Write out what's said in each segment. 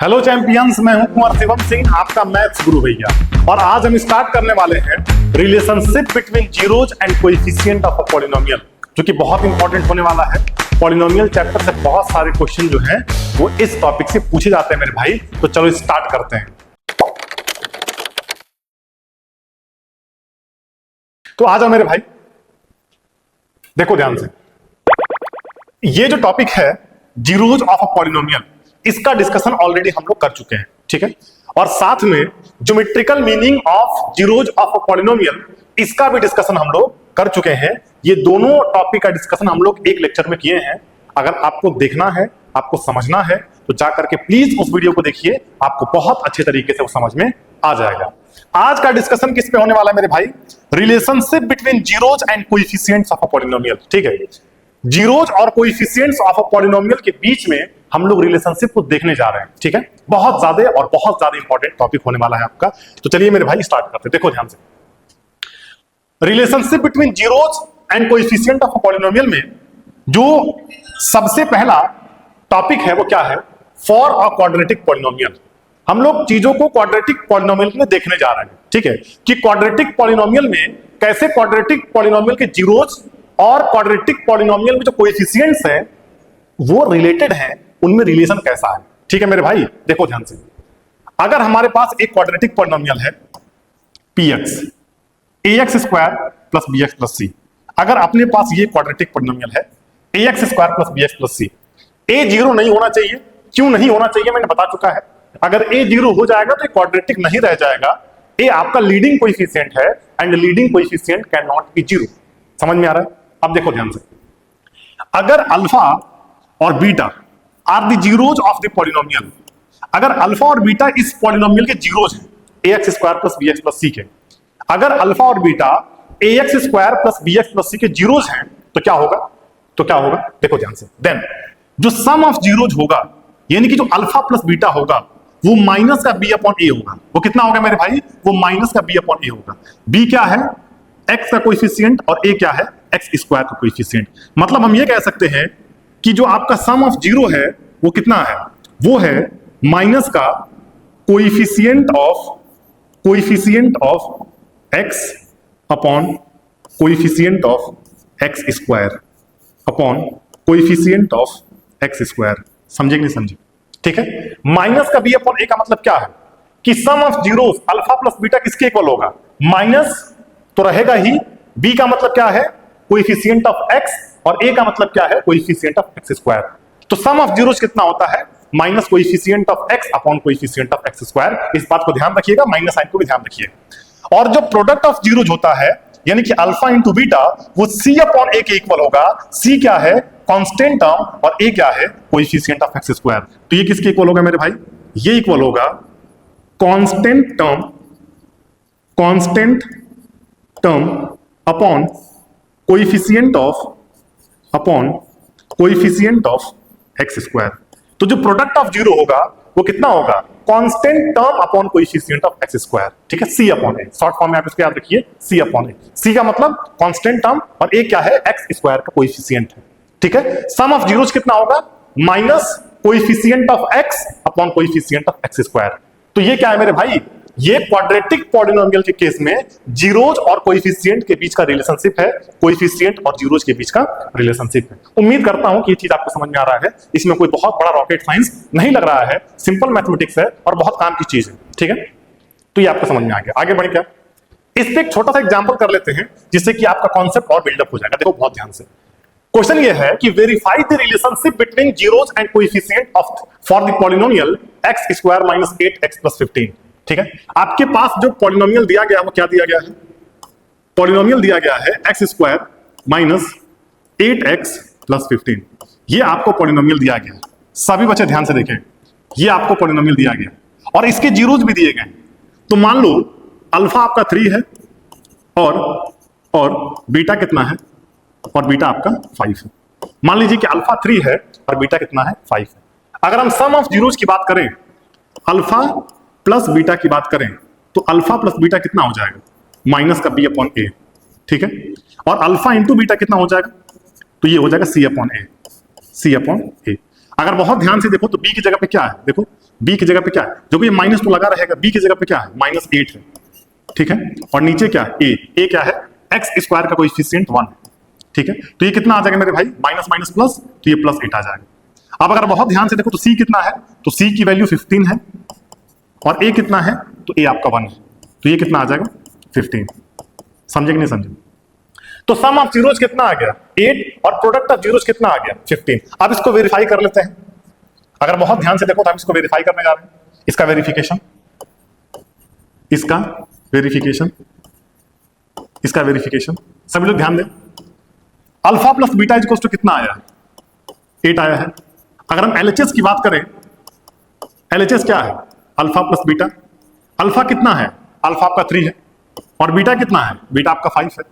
Hello champions, मैं हूं कुंवर शिवम सिंह, आपका मैथ्स गुरु भैया। और आज हम स्टार्ट करने वाले हैं relationship between zeros and coefficient of a polynomial, जो कि बहुत इंपॉर्टेंट होने वाला है। पॉलिनोमियल चैप्टर से बहुत सारे क्वेश्चन जो हैं वो इस टॉपिक से पूछे जाते हैं मेरे भाई। तो चलो स्टार्ट करते हैं। तो आ जाओ मेरे भाई, देखो ध्यान से। ये जो टॉपिक है जीरोज ऑफ अ पॉलिनोमियल, इसका डिस्कशन ऑलरेडी हम लोग कर चुके हैं, ठीक है। और साथ में geometrical meaning of zeros of a polynomial, इसका भी डिस्कशन हम लोग कर चुके हैं। ये दोनों टॉपिक का डिस्कशन हम लोग एक लेक्चर में किए हैं। अगर आपको देखना है, आपको समझना है, तो जाकर के प्लीज उस वीडियो को देखिए, आपको बहुत अच्छे तरीके से वो समझ में आ जाएगा। आज का डिस्कशन किस पे होने वाला है मेरे भाई? Relationship between zeros and coefficients of a polynomial, ठीक है। जीरोज और कोएफिशिएंट्स ऑफ अ पॉलिनोमियल के बीच में हम लोग रिलेशनशिप को देखने जा रहे हैं, ठीक है। बहुत ज्यादा इंपॉर्टेंट टॉपिक होने वाला है आपका। तो चलिए मेरे भाई स्टार्ट करते हैं। देखो ध्यान से, relationship between zeros and coefficient of a polynomial में जो सबसे पहला टॉपिक है वो क्या है? For a quadratic polynomial. हम लोग चीजों को क्वाड्रेटिक पॉलिनोमियल में देखने जा रहे हैं, ठीक है, कि क्वाड्रेटिक पॉलिनोमियल में कैसे क्वाड्रेटिक पॉलिनोमियल के जीरोज और क्वाड्रेटिक पॉलिनोमियल में जो कोएफिशिएंट्स हैं वो रिलेटेड हैं, उनमें रिलेशन कैसा है, ठीक है मेरे भाई। देखो ध्यान से, अगर हमारे पास एक क्वाड्रेटिक पॉलिनोमियल है px, ax square plus bx plus c। अगर अपने पास ये क्वाड्रेटिक पॉलिनोमियल है ax square plus bx plus c, a zero नहीं होना चाहिए। क्यों नहीं होना चाहिए मैंने बता चुका है। अगर a जीरो हो जाएगा तो क्वाड्रेटिक नहीं रह जाएगा। a आपका लीडिंग कोएफिशिएंट है and leading coefficient can not be zero. समझ में आ रहा है? अब देखो ध्यान से, अगर अल्फा और beta are the zeros of the polynomial, अगर अल्फा और बीटा इस पॉलिनोमियल के जीरोज हैं ax square plus bx plus c के, अगर अल्फा और beta ax square plus bx plus c के जीरोज हैं तो क्या होगा? देखो ध्यान से, देन जो सम ऑफ जीरोज होगा, यानी कि जो अल्फा प्लस बीटा होगा वो माइनस का b अपॉन a होगा। वो कितना होगा मेरे भाई? वो माइनस का b अपॉन a होगा। b क्या है? x का कोएफिशिएंट, और a क्या है? x स्क्वायर का कोएफिशिएंट। मतलब हम ये कह सकते हैं कि जो आपका सम ऑफ जीरो है वो कितना है? वो है माइनस का coefficient of x upon coefficient of x square upon coefficient of x square. समझे कि नहीं समझे? ठीक है। माइनस का b अपॉन a का मतलब क्या है कि sum of zeros alpha plus beta किसके इक्वल होगा? माइनस तो रहेगा ही, b का मतलब क्या है? कोएफिशिएंट ऑफ x, और a का मतलब क्या है? Coefficient of x square. तो सम ऑफ जीरोस कितना होता है? Minus coefficient of x upon coefficient of x square. इस बात को ध्यान रखिएगा, माइनस साइन को भी ध्यान रखिएगा। और जो प्रोडक्ट ऑफ जीरोज होता है, यानी कि अल्फा इंटू बीटा, वो c अपॉन a के इक्वल होगा। c क्या है? कांस्टेंट टर्म, और a क्या है? Coefficient of x square. तो ये किसके इक्वल होगा मेरे भाई? ये इक्वल होगा constant term upon coefficient of x square. तो जो प्रोडक्ट ऑफ जीरो होगा वो कितना होगा? Constant term upon coefficient of x square, ठीक है। c upon a, short form में आप इसको याद रखिए, c अपॉन a। c का मतलब कांस्टेंट टर्म, और a क्या है? x स्क्वायर का कोएफिशिएंट है, ठीक है। सम ऑफ जीरोस कितना होगा? Minus coefficient of x upon coefficient of x square. तो ये क्या है मेरे भाई? ये क्वाड्रेटिक पॉलिनोमियल के केस में जीरोज और कोएफिशिएंट के बीच का रिलेशनशिप है, कोएफिशिएंट और जीरोज के बीच का रिलेशनशिप है। उम्मीद करता हूं कि ये चीज आपको समझ में आ रहा है। इसमें कोई बहुत बड़ा रॉकेट साइंस नहीं लग रहा है, सिंपल मैथमेटिक्स है और बहुत काम की चीज है, ठीक है। तो ये आपको समझ में आ गया। आगे बढ़े क्या? इस पे एक छोटा सा एग्जाम्पल कर लेते हैं, जिससे कि आपका कॉन्सेप्ट और बिल्डअप हो जाएगा। देखो बहुत ध्यान से, क्वेश्चन ये है कि verify the relationship between zeros and coefficient of for the polynomial x square minus 8x plus 15, ठीक है। आपके पास जो पॉलिनोमियल दिया गया है वो क्या दिया गया है? पॉलिनोमियल दिया गया है x square minus 8x plus 15। ये आपको पॉलिनोमियल दिया गया है। सभी बच्चे ध्यान से देखें, ये आपको पॉलिनोमियल दिया गया और इसके जीरोज भी दिए गए। तो मान लो अल्फा आपका 3 है और बीटा कितना है? और बीटा आपका 5 है। मान लीजिए कि अल्फा 3 है और बीटा कितना है? 5 है। अगर हम सम ऑफ जीरोज की बात करें, अल्फा प्लस बीटा की बात करें, तो अल्फा प्लस बीटा कितना हो जाएगा? माइनस का b अपॉन a, ठीक है। और अल्फा इंटू बीटा कितना हो जाएगा? तो ये हो जाएगा c अपॉन a। अगर बहुत ध्यान से देखो तो बी की जगह पे क्या है, देखो बी की जगह पे क्या है, जो कि माइनस तो लगा रहेगा, बी की जगह पे क्या है -8 है, ठीक है, और नीचे क्या है ए क्या है एक्स स्क्वायर का कोएफिशिएंट 1 है, ठीक है। तो ये कितना आ जाएगा मेरे भाई माइनस माइनस प्लस, तो ये +8 आ जाएगा। अब अगर बहुत ध्यान से देखो तो सी कितना है, तो सी की वैल्यू 15 है और ए कितना है, तो ए आपका 1 है, तो ये कितना आ जाएगा 15। समझे कि नहीं समझे? तो सम ऑफ जीरोस कितना आ गया 8 और प्रोडक्ट ऑफ जीरोस कितना आ गया 15। अब इसको वेरीफाई कर लेते हैं। अगर बहुत ध्यान से देखो तो हम इसको वेरीफाई करने जा रहे हैं। इसका वेरिफिकेशन, इसका वेरिफिकेशन, इसका वेरिफिकेशन, सभी लोग ध्यान दें। Alpha plus beta is equal to कितना आया 8 आया है। अगर हम एलएचएस की बात करें, एलएचएस क्या है अल्फा प्लस बीटा। अल्फा कितना है, अल्फा आपका 3 है और बीटा कितना है, बीटा आपका 5 है,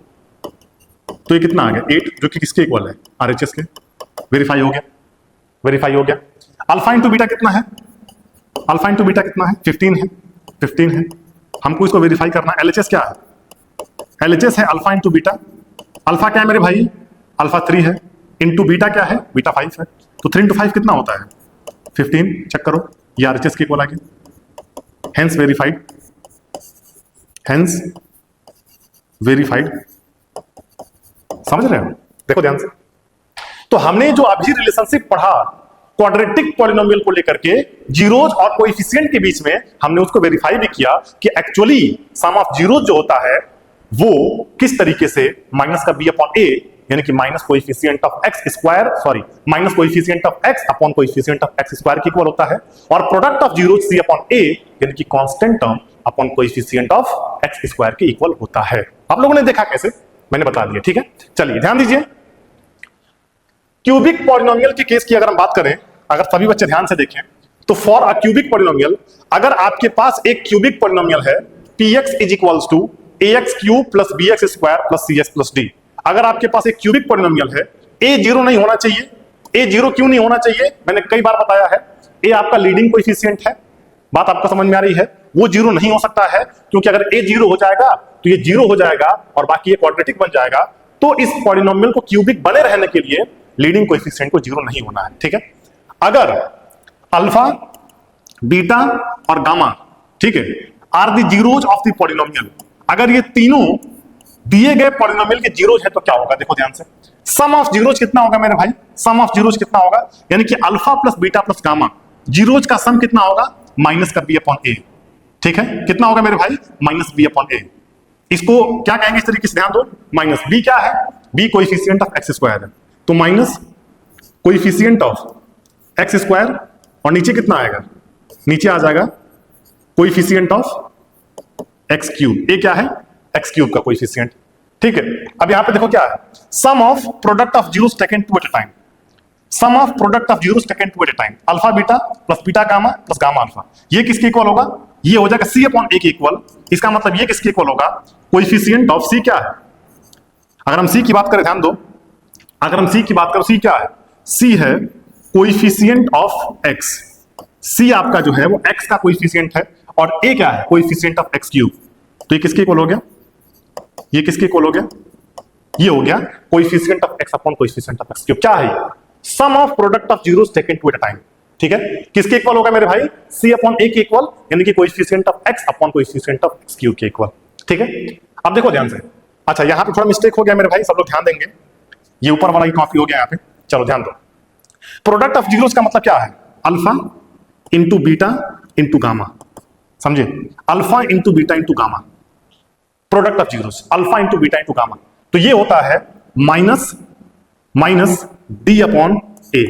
तो ये कितना आ गया 8, जो कि किसके इक्वल है आरएचएस के। वेरीफाई हो गया, वेरीफाई हो गया। अल्फा इंटू बीटा कितना है, अल्फा इंटू बीटा कितना है 15 है, 15 है। हमको इसको वेरीफाई करना है। एलएचएस क्या है, एलएचएस है अल्फा इंटू बीटा। अल्फा क्या है मेरे भाई, अल्फा 3 है, इंटू बीटा क्या है, बीटा 5 है, तो 3 इंटू 5 कितना होता है 15। चेक करो, ये आरएचएस के इक्वल आ गया, हेंस वेरीफाइड, हेंस वेरीफाइड। समझ रहे हो, देखो ध्यान से। तो हमने जो अभी रिलेशनशिप पढ़ा क्वाड्रेटिक पॉलिनोमियल को लेकर के जीरोज और कोएफिशिएंट के बीच में, हमने उसको वेरीफाई भी किया कि एक्चुअली सम ऑफ जीरोज जो होता है वो किस तरीके से माइनस का बी अपॉन ए, यानी कि minus coefficient of x square, sorry minus coefficient of x upon coefficient of x square के इक्वल होता है, और product of zeros c upon a यानी कि constant term upon coefficient of x square के equal होता है। आप लोगों ने देखा कैसे, मैंने बता दिया, ठीक है। चलिए ध्यान दीजिए, क्यूबिक पॉलिनोमियल के केस की अगर हम बात करें, अगर सभी बच्चे ध्यान से देखें तो फॉर अ क्यूबिक पॉलिनोमियल, अगर आपके पास एक क्यूबिक पॉलिनोमियल है px is equals to ax cube plus bx square plus cs plus d, अगर आपके पास एक क्यूबिक पॉलिनोमियल है, a 0 नहीं होना चाहिए। a 0 क्यों नहीं होना चाहिए, मैंने कई बार बताया है, a आपका लीडिंग कोएफिशिएंट है, बात आपको समझ में आ रही है, वो 0 नहीं हो सकता है, क्योंकि अगर a 0 हो जाएगा तो ये 0 हो जाएगा और बाकी ये क्वाड्रेटिक बन जाएगा। तो इस पॉलिनोमियल को क्यूबिक बने रहने के लिए लीडिंग कोएफिशिएंट को 0 नहीं होना है, ठीक है। अगर अल्फा, बीटा और गामा, ठीक है, are the zeros of the polynomial, अगर ये तीनों दिए गए पॉलिनोमियल के जीरोज है तो क्या होगा, देखो ध्यान से। सम ऑफ जीरोज कितना होगा मेरे भाई, सम ऑफ जीरोज कितना होगा, यानी कि alpha plus beta plus gamma, zeros का सम कितना होगा माइनस का बी अपॉन ए, ठीक है। कितना होगा मेरे भाई माइनस बी अपॉन ए। इसको क्या कहेंगे इस तरीके से, ध्यान दो, माइनस बी क्या है, b coefficient of x square है, तो minus coefficient of x square, और नीचे कितना आएगा, नीचे आ जाएगा coefficient of x cube. A क्या है एक्स क्यूब का कोएफिशिएंट, ठीक है। अब यहां पे देखो क्या है, sum of product of zeros taken two at a time, sum of product of zeros taken two at a time, alpha beta plus beta gamma plus gamma alpha, ये किसके इक्वल होगा, ये हो जाएगा सी अपॉन ए के इक्वल। इसका मतलब ये किसके इक्वल होगा, कोएफिशिएंट ऑफ सी क्या है, अगर हम सी की बात करें, ध्यान दो, अगर हम सी की बात करें, सी क्या है, सी है कोएफिशिएंट ऑफ एक्स, सी आपका जो है वो एक्स का कोएफिशिएंट है, और ए क्या है कोएफिशिएंट ऑफ एक्स क्यूब, तो ये किसके इक्वल हो गया, ये किसके इक्वल हो गया, ये हो गया coefficient of x upon coefficient of x cube. क्या है, sum of product of zeros taken two at a time, ठीक है। किसके इक्वल होगा मेरे भाई, सी अपॉन ए के इक्वल, यानी कि coefficient of x upon coefficient of x cube के इक्वल, ठीक है। अब देखो ध्यान से, अच्छा यहां पे थोड़ा मिस्टेक हो गया मेरे भाई, सब लोग ध्यान देंगे, ये ऊपर वाला ही कॉपी हो गया यहाँ पे, चलो ध्यान दो। प्रोडक्ट ऑफ जीरोस का मतलब क्या है, alpha into beta into gamma, समझे, alpha into beta into gamma, product of zeros alpha into beta into gamma, तो ये होता है minus minus d upon a.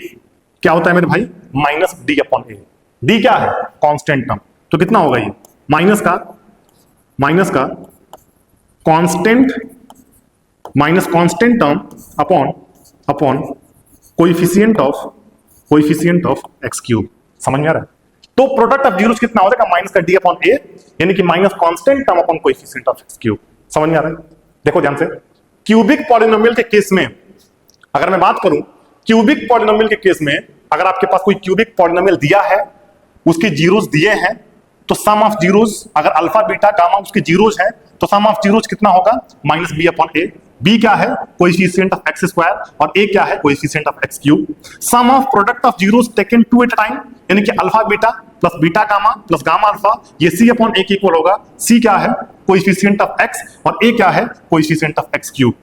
क्या होता है मेरे भाई, minus d upon a. D क्या है, कांस्टेंट टर्म, तो कितना होगा ये माइनस का constant, minus constant term upon coefficient of x cube, समझ में आ रहा है। तो प्रोडक्ट ऑफ जीरोस कितना हो जाएगा, माइनस का डी अपॉन ए, यानी कि minus constant term upon coefficient of x cube, समझ में आ रहा है। देखो ध्यान से, क्यूबिक पॉलिनोमियल के केस में अगर मैं बात करूं, क्यूबिक पॉलिनोमियल के केस में अगर आपके पास कोई क्यूबिक पॉलिनोमियल दिया है, उसके जीरोस दिए हैं, तो सम ऑफ जीरोस, अगर अल्फा बीटा गामा उसके जीरोस हैं, तो सम ऑफ जीरोस कितना होगा माइनस बी अपॉन ए, बी क्या है, कोएफिशिएंट ऑफ एक्स स्क्वायर, और ए क्या है, coefficient of x cube. Sum of product of zeros taken two at a time, यानी कि alpha beta plus beta gamma plus gamma alpha, ये c upon ए के equal होगा। सी क्या है, कोएफिशिएंट ऑफ एक्स, और ए क्या है, coefficient of x cube.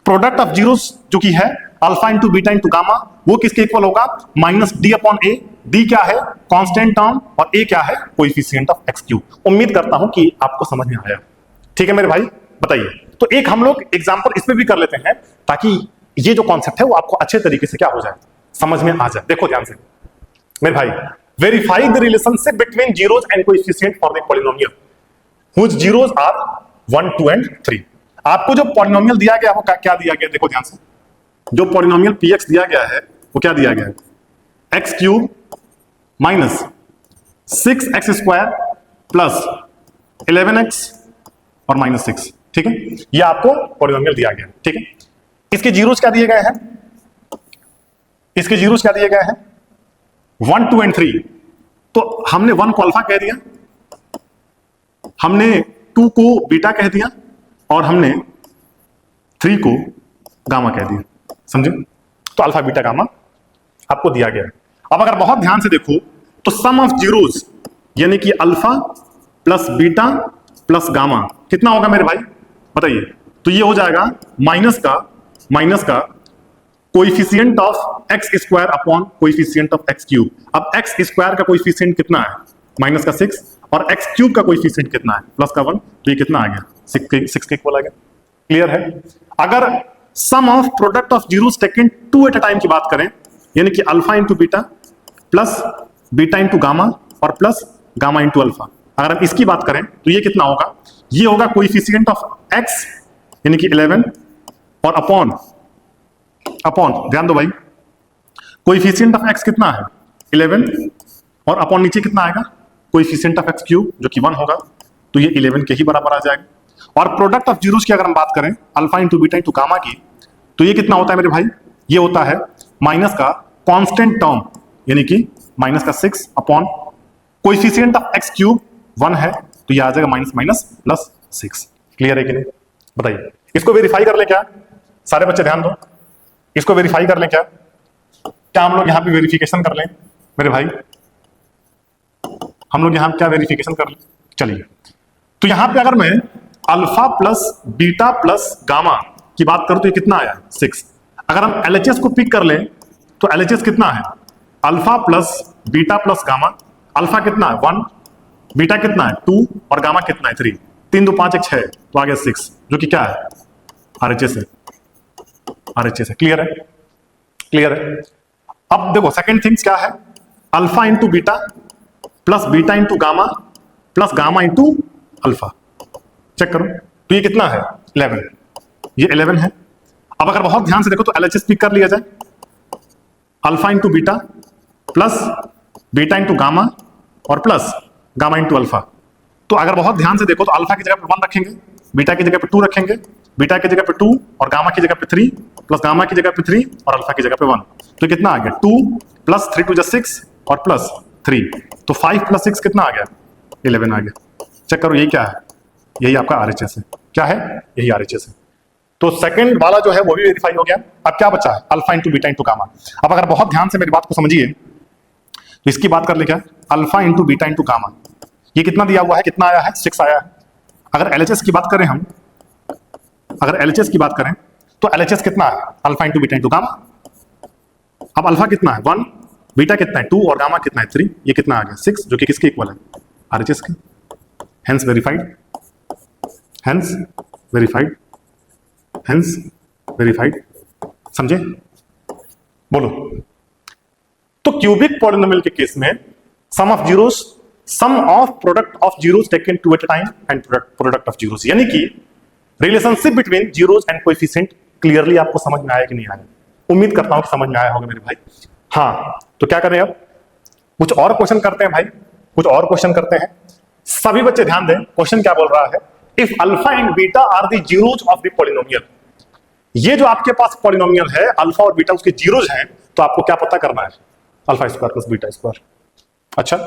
Product of zeros जो कि है alpha into beta into gamma, वो किसके इक्वल होगा, minus d upon a. D क्या है, कांस्टेंट टर्म, और ए क्या है, कोएफिशिएंट ऑफ एक्स क्यूब। उम्मीद करता हूं कि आपको समझ में आया। ठीक है मेरे भाई, बताइए। तो एक हम लोग एग्जांपल इसमें भी कर लेते हैं, ताकि ये जो कॉन्सेप्ट है वो आपको अच्छे तरीके से क्या हो जाए, समझ में आ जाए। देखो ध्यान से मेरे भाई, verify the relationship between zeros and coefficient for the polynomial which zeros are 1, 2 and 3। आपको जो पॉलिनोमियल दिया गया वो क्या दिया गया, देखो ध्यान से। जो पॉलिनोमियल px दिया गया है वो क्या दिया गया है, x cube minus 6x square plus 11x और माइनस 6। ठीक है, ये आपको पॉलिनोमियल दिया गया। ठीक है, इसके जीरोस क्या दिए गए हैं, इसके जीरोस क्या दिए गए हैं, 1, 2 एंड 3। तो हमने 1 को अल्फा कह दिया, हमने 2 को बीटा कह दिया, और हमने 3 को गामा कह दिया। समझे? तो अल्फा बीटा गामा आपको दिया गया है। अब अगर बहुत ध्यान से देखो तो सम ऑफ जीरोस यानी कि alpha plus beta plus gamma कितना होगा मेरे भाई, बताइए। तो ये हो जाएगा माइनस का coefficient of x square upon coefficient of x cube. अब एक्स स्क्वायर का कोएफिशिएंट कितना है, माइनस का 6, और एक्स क्यूब का कोएफिशिएंट कितना है, प्लस का 1। तो ये कितना आ गया, 6 के इक्वल आ गया। क्लियर है? अगर sum of product of zeros taken two at a time की बात करें, यानी कि alpha into beta plus beta into gamma और प्लस गामा इंटू अल्फा, अगर हम इसकी बात करें तो ये कितना होगा, ये होगा कोएफिशिएंट ऑफ एक्स यानी कि 11 और अपॉन ध्यान दो भाई, कोएफिशिएंट ऑफ एक्स कितना है 11, और अपॉन नीचे कितना आएगा, कोएफिशिएंट ऑफ एक्स क्यूब जो कि 1 होगा। तो ये 11 के ही बराबर आ जाएगा। और प्रोडक्ट ऑफ जीरोस की अगर हम बात करें alpha into beta into gamma की, तो ये कितना होता है मेरे भाई, ये होता है माइनस का कांस्टेंट टर्म यानी कि माइनस का 6 upon coefficient of x cube 1 है, तो ये आ जाएगा माइनस माइनस प्लस 6। क्लियर है कि नहीं, बताइए। इसको वेरीफाई कर ले क्या, सारे बच्चे ध्यान दो, इसको वेरीफाई कर ले क्या, हम लोग यहां पे वेरिफिकेशन कर लें मेरे भाई, हम लोग यहां क्या वेरिफिकेशन कर लें। चलिए, तो यहां पे अगर मैं alpha plus beta plus gamma की बात करूं तो ये कितना आया 6। अगर हम एलएचएस को पिक कर लें तो एलएचएस कितना है, alpha plus beta plus gamma. Alpha कितना है 1, बीटा कितना है 2, और गामा कितना है 3। 3 2 5 1 6, तो आ गया 6, जो कि क्या है आरएचएस है, आरएचएस है। क्लियर है, क्लियर है। अब देखो सेकंड थिंग्स क्या है, alpha into beta plus beta into gamma plus gamma into alpha. Check करो, तो ये कितना है 11, ये 11 है। अब अगर बहुत ध्यान से देखो तो एलएचएस पिक कर लिया जाए, alpha into beta plus beta into gamma और प्लस गामा इंटू अल्फा। तो अगर बहुत ध्यान से देखो तो अल्फा की जगह पे 1 रखेंगे, बीटा की जगह पे 2 रखेंगे, बीटा की जगह पे 2 और गामा की जगह पे 3, प्लस गामा की जगह पे 3 और अल्फा की जगह पे 1। तो कितना आ गया 2 प्लस 3 2 6 और प्लस 3, तो 5 प्लस 6 कितना आ गया 11 आ गया। चेक करो, यही क्या है, यही आपका आरएचएस है। क्या है, यही आरएचएस है। तो सेकंड वाला जो है वो भी वेरीफाई हो गया। अब क्या बचा है, alpha into beta into gamma. अब अगर बहुत ध्यान से मेरी बात को समझिए तो इसकी बात कर ले क्या, alpha into beta into gamma, ये कितना दिया हुआ है, कितना आया है 6 आया है। अगर एलएचएस की बात करें हम, अगर एलएचएस की बात करें तो एलएचएस कितना है, alpha into beta into gamma. अब अल्फा कितना है 1, बीटा कितना है 2 और गामा कितना है 3, ये कितना आ गया 6, जो कि किसके इक्वल है, आरएचएस के। Hence verified, hence verified, hence verified. समझे, बोलो। तो क्यूबिक पॉलिनोमियल के केस में sum of zeros, sum of product of zeros taken two at a time and product of zeros, यानी कि relationship between zeros and coefficient clearly आपको समझ में आया कि नहीं आया। उम्मीद करता हूं कि समझ में आया होगा मेरे भाई। हाँ, तो क्या करें अब, कुछ और क्वेश्चन करते हैं भाई, कुछ और क्वेश्चन करते हैं। सभी बच्चे ध्यान दें, क्वेश्चन क्या बोल रहा है, if alpha and beta are the zeros of the polynomial. ये जो आपके पास पॉलिनोमियल है अल्फा और बीटा उसके जीरोस हैं, तो आपको क्या पता करना है, alpha square plus beta square. अच्छा,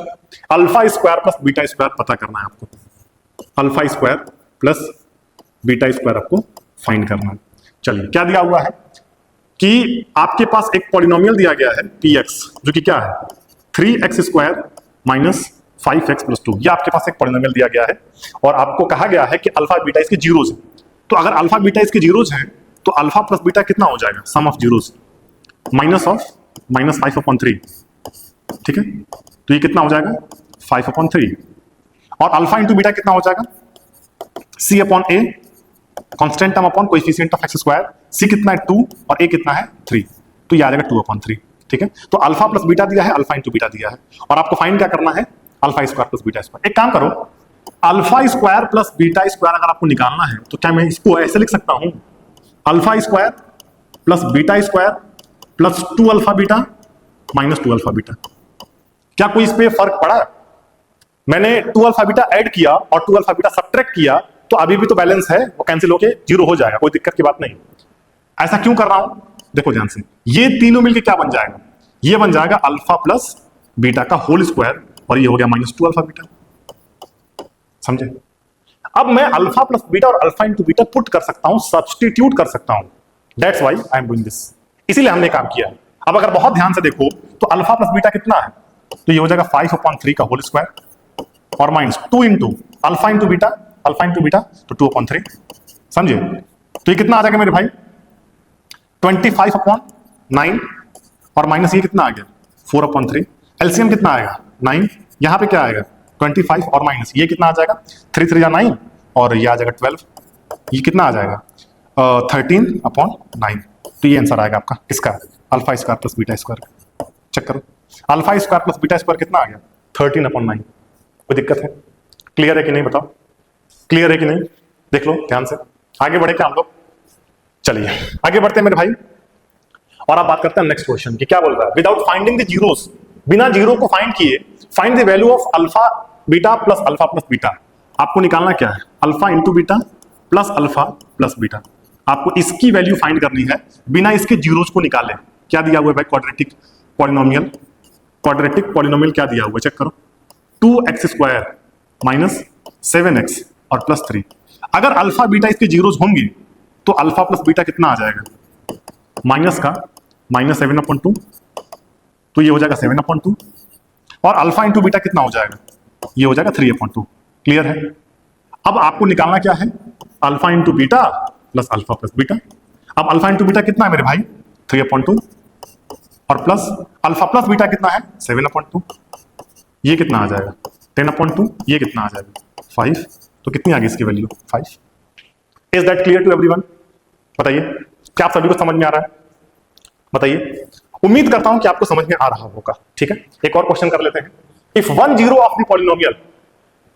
alpha square plus beta square पता करना है आपको, alpha square plus beta square आपको फाइंड करना है। चलिए क्या दिया हुआ है कि आपके पास एक पॉलिनोमियल दिया गया है px, जो कि क्या है 3x² माइनस 5x+2। ये आपके पास एक पॉलिनोमियल दिया गया है और आपको कहा गया है कि अल्फा बीटा इसके जीरोज हैं। तो अगर अल्फा बीटा इसके जीरोज हैं तो अल्फा प्लस बीटा कितना हो जाएगा, सम ऑफ जीरोज माइनस ऑफ -5/3। ठीक है, तो ये कितना हो जाएगा 5/3 और अल्फा इंटू बीटा कितना हो जाएगा c/a, constant term upon coefficient of x²। c कितना है 2 और a कितना है 3, तो ये आ जाएगा 2/3। ठीक है, तो अल्फा प्लस बीटा दिया है, अल्फा इंटू बीटा दिया है और आपको फाइंड क्या करना है, alpha square plus beta square. एक काम करो, alpha square plus beta square अगर आपको निकालना है तो क्या मैं इसको ऐसे लिख सकता हूं, alpha square plus beta square plus 2 alpha beta minus 2 alpha beta. क्या कोई इस पे फर्क पड़ा? मैंने 2 अल्फा बीटा ऐड किया और 2 अल्फा बीटा सब्ट्रैक्ट किया तो अभी भी तो बैलेंस है, वो कैंसिल होके जीरो हो जाएगा, कोई दिक्कत की बात नहीं। ऐसा क्यों कर रहा हूं, देखो ध्यान से, ये तीनों मिलके क्या बन जाएगा, ये बन जाएगा अल्फा प्लस बीटा का होल स्क्वायर और ये हो गया -2 अल्फा बीटा। समझे? अब मैं अल्फा प्लस बीटा और अल्फा इंटू बीटा पुट कर सकता हूं, सब्स्टिट्यूट कर सकता हूं। That's why I am doing this, इसीलिए हमने काम किया। अब अगर बहुत ध्यान से देखो तो अल्फा प्लस बीटा कितना है, तो ये हो जाएगा 5/3 का होल स्क्वायर और minus 2 into alpha into beta, alpha into beta तो 2/3। समझे? तो ये कितना आ जाएगा मेरे भाई 25/9 और माइनस ये कितना आ गया 4/3। एलसीएम कितना आएगा 9, यहां पे क्या आएगा 25 और माइनस ये कितना आ जाएगा 3 3 9 और ये आ जाएगा 12, ये कितना आ जाएगा 13/9। तो ये आंसर आएगा आपका इसका, alpha square plus beta square. Check करो, alpha square plus beta square कितना आ गया 13/9। कोई दिक्कत है? क्लियर है कि नहीं बताओ, क्लियर है कि नहीं? देख लो ध्यान से, आगे बढ़े क्या हम लोग? चलिए आगे बढ़ते हैं मेरे भाई और आप बात करते हैं नेक्स्ट क्वेश्चन की। क्या बोल रहा है, विदाउट फाइंडिंग द जीरोस, बिना जीरो को फाइंड किए find the value of alpha beta plus alpha plus beta. आपको निकालना क्या है, alpha into beta plus alpha plus beta. आपको इसकी वैल्यू फाइंड करनी है बिना इसके जीरोस को निकाले। क्या दिया हुआ है भाई, क्वाड्रेटिक पॉलिनोमियल। क्वाड्रेटिक पॉलिनोमियल क्या दिया हुआ है, चेक करो, 2x² माइनस 7x और प्लस 3। अगर अल्फा बीटा इसके जीरोस होंगे तो अल्फा प्लस बीटा कितना आ जाएगा, माइनस का -7/2, तो ये हो जाएगा 7/2 और अल्फा इंटू बीटा कितना हो जाएगा, ये हो जाएगा 3/2। क्लियर है? अब आपको निकालना क्या है, alpha into beta plus alpha plus beta. अब अल्फा इंटू बीटा कितना है मेरे भाई 3/2 और प्लस अल्फा प्लस बीटा कितना है 7/2, ये कितना आ जाएगा 10/2, ये कितना आ जाएगा 5। तो कितनी आ गई इसकी value 5। Is that clear to everyone? बताइए, क्या आप सभी को समझ में आ रहा है? बताइए, उम्मीद करता हूं कि आपको समझ में आ रहा होगा। ठीक है, एक और क्वेश्चन कर लेते हैं। If one zero of the polynomial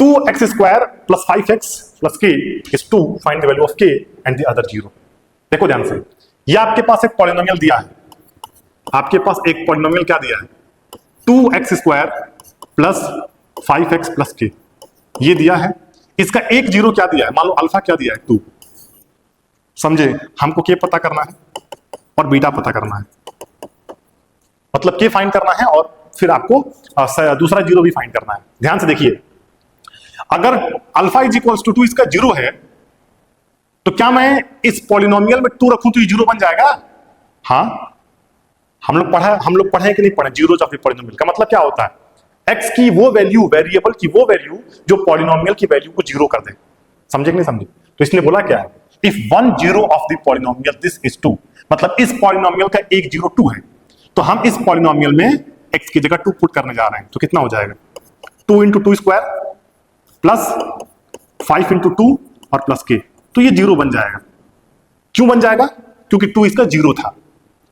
2x² plus 5x plus k is 2, find the value of k and the other zero. देखो ध्यान से, ये आपके पास एक पॉलिनोमियल दिया है, आपके पास एक पॉलिनोमियल क्या दिया है 2x² plus 5x plus k, ये दिया है। इसका एक जीरो क्या दिया है, मान लो अल्फा क्या दिया है 2। समझे? हमको k पता करना है और बीटा पता करना है, मतलब k फाइंड करना है और फिर आपको दूसरा जीरो भी फाइंड करना है। ध्यान से देखिए, अगर अल्फा इज इक्वल्स टू 2 इसका जीरो है तो क्या मैं इस पॉलिनोमियल में 2 रखूं तो ये जीरो बन जाएगा? हाँ, हम लोग पढ़े कि नहीं पढ़े जीरोज ऑफ द पॉलिनोमियल का मतलब क्या होता है, x की वो वैल्यू, वेरिएबल की वो वैल्यू जो पॉलिनोमियल की वैल्यू को जीरो कर दे। समझे कि नहीं समझे? तो इसलिए बोला क्या है, if one zero of the polynomial this is 2, मतलब इस पॉलिनोमियल का एक जीरो 2 है, तो हम इस पॉलिनोमियल में x की जगह 2 पुट करने जा रहे हैं। तो कितना हो जाएगा 2 इंटू 2 स्क्वायर प्लस 5 इंटू 2 और प्लस k, तो ये जीरो बन जाएगा। क्यों बन जाएगा? क्योंकि 2 इसका जीरो था,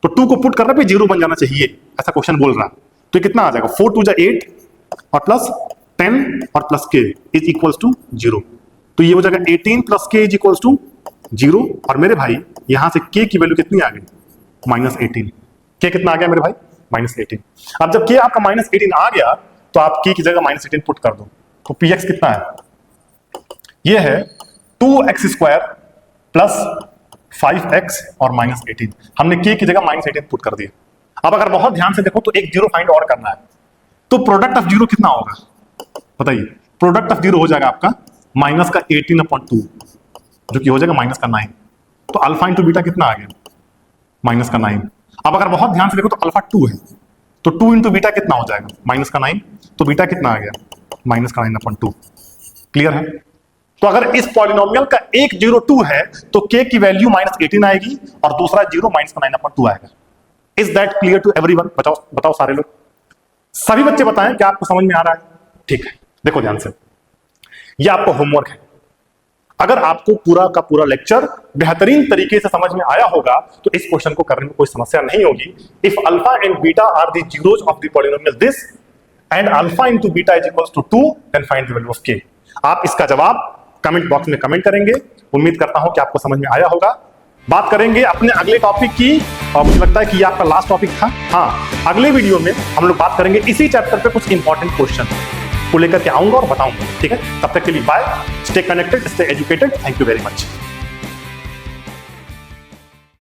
तो 2 को पुट करने पे जीरो बन जाना चाहिए, ऐसा क्वेश्चन बोल रहा है। तो कितना आ जाएगा 4 2 8 और प्लस 10 और plus k is equals to 0। तो ये हो जाएगा 18 plus k is equals to 0। और मेरे भाई यहां से k की वैल्यू कितनी आ गई -18। k कितना आ गया मेरे भाई -18। अब जब k आपका -18 आ गया तो आप k की जगह -18 पुट कर दो, तो px कितना है, ये है 2x² प्लस 5x और -18। हमने k की जगह -18 पुट कर दिया। अब अगर बहुत ध्यान से देखो तो एक जीरो फाइंड और करना है, तो प्रोडक्ट ऑफ जीरो कितना होगा बताइए? प्रोडक्ट ऑफ जीरो हो जाएगा आपका -18/2, जो कि हो जाएगा -9। तो अल्फा इंटू बीटा कितना आ गया, माइनस का 9। अब अगर बहुत ध्यान से देखो तो अल्फा 2 है, तो 2 इंटू बीटा कितना हो जाएगा, माइनस का 9, तो बीटा कितना आ गया, माइनस का 9/2। क्लियर है? तो अगर इस पॉलिनोमियल का एक 0 2 है तो k की वैल्यू -18 आएगी और दूसरा 0 माइनस का 9/2 आएगा। Is that clear to everyone? बताओ सारे लोग, सभी बच्चे बताएं क्या आपको समझ में आ रहा है? ठीक है, देखो ध्यान से, ये आपका होमवर्क है। अगर आपको पूरा का पूरा लेक्चर बेहतरीन तरीके से समझ में आया होगा तो इस क्वेश्चन को करने में कोई समस्या नहीं होगी। If alpha and beta are the zeros of the polynomial this and alpha into beta is equals to 2, then find the value of k। आप इसका जवाब कमेंट बॉक्स में कमेंट करेंगे। उम्मीद करता हूं कि आपको समझ में आया होगा। बात करेंगे अपने अगले टॉपिक की, और मुझे लगता है कि ये आपका लास्ट टॉपिक था। हाँ, अगले वीडियो में हम लोग बात करेंगे इसी चैप्टर पे कुछ इंपॉर्टेंट क्वेश्चन को लेकर के आऊंगा और बताऊंगा। ठीक है, तब तक के लिए bye, stay connected, stay educated, thank you very much.